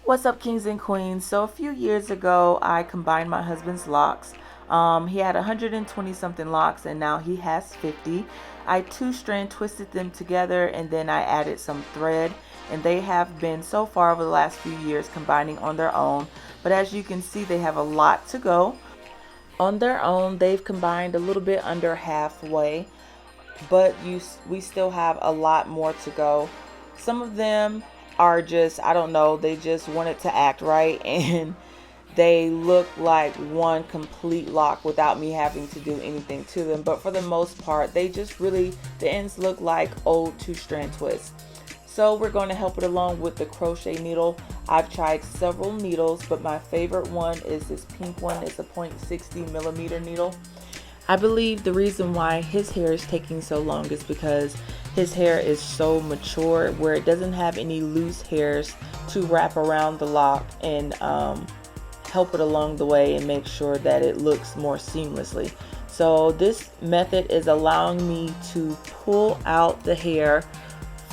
What's up, kings and queens? So a few years ago I combined my husband's locks. He had 120 something locks and now he has 50. I two-strand twisted them together and then I added some thread, and they have been so far over the last few years combining on their own, but as you can see they have a lot to go. On their own they've combined a little bit under halfway, but we still have a lot more to go. Some of them are just, I don't know, they just wanted to act right and they look like one complete lock without me having to do anything to them. But for the most part, they just really, the ends look like old two-strand twists. So we're going to help it along with the crochet needle. I've tried several needles, but my favorite one is this pink one. It's a 0.60 millimeter needle. I believe the reason why his hair is taking so long is because his hair is so mature where it doesn't have any loose hairs to wrap around the lock and help it along the way and make sure that it looks more seamlessly. So this method is allowing me to pull out the hair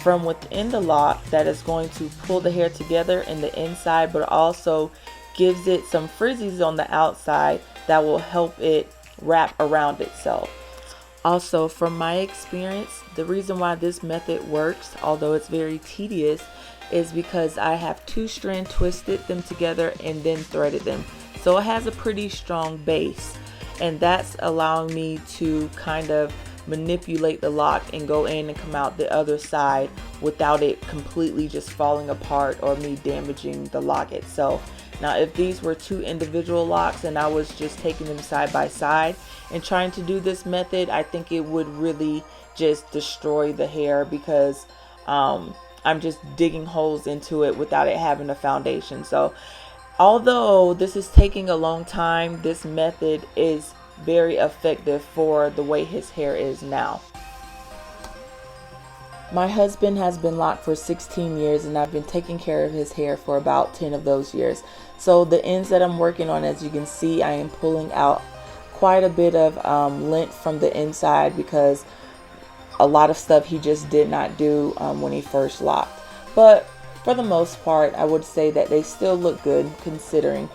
from within the lock that is going to pull the hair together in the inside, but also gives it some frizzies on the outside that will help it wrap around itself. Also, from my experience, the reason why this method works, although it's very tedious, is because I have two-strand twisted them together and then threaded them. So it has a pretty strong base, and that's allowing me to kind of manipulate the lock and go in and come out the other side without it completely just falling apart or me damaging the lock itself. Now, if these were two individual locks and I was just taking them side by side and trying to do this method, I think it would really just destroy the hair because I'm just digging holes into it without it having a foundation. So although this is taking a long time, this method is very effective for the way his hair is now. My husband has been locked for 16 years and I've been taking care of his hair for about 10 of those years. So the ends that I'm working on, as you can see, I am pulling out quite a bit of length from the inside because a lot of stuff he just did not do when he first locked. But for the most part, I would say that they still look good considering.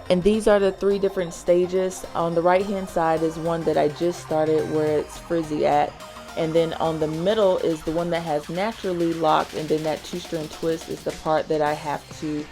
And these are the three different stages. On the right hand side is one that I just started where it's frizzy at. And then on the middle is the one that has naturally locked, and then that two-strand twist is the part that I have to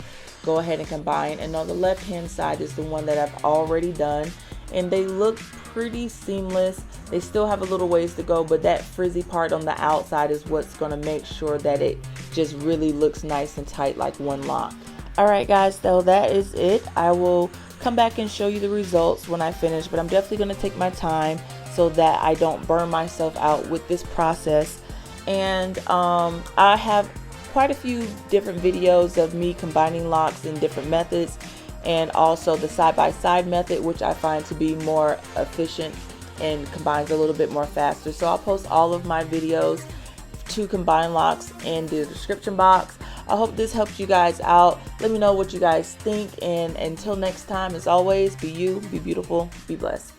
go ahead and combine. And on the left hand side is the one that I've already done, and they look pretty seamless. They still have a little ways to go, but that frizzy part on the outside is what's going to make sure that it just really looks nice and tight like one lock. Alright guys, so that is it. I will come back and show you the results when I finish, but I'm definitely going to take my time so that I don't burn myself out with this process. And I have quite a few different videos of me combining locks in different methods, and also the side-by-side method, which I find to be more efficient and combines a little bit more faster. So I'll post all of my videos to combine locks in the description box. I hope this helps you guys out. Let me know what you guys think, and until next time, as always, be you, be beautiful, be blessed.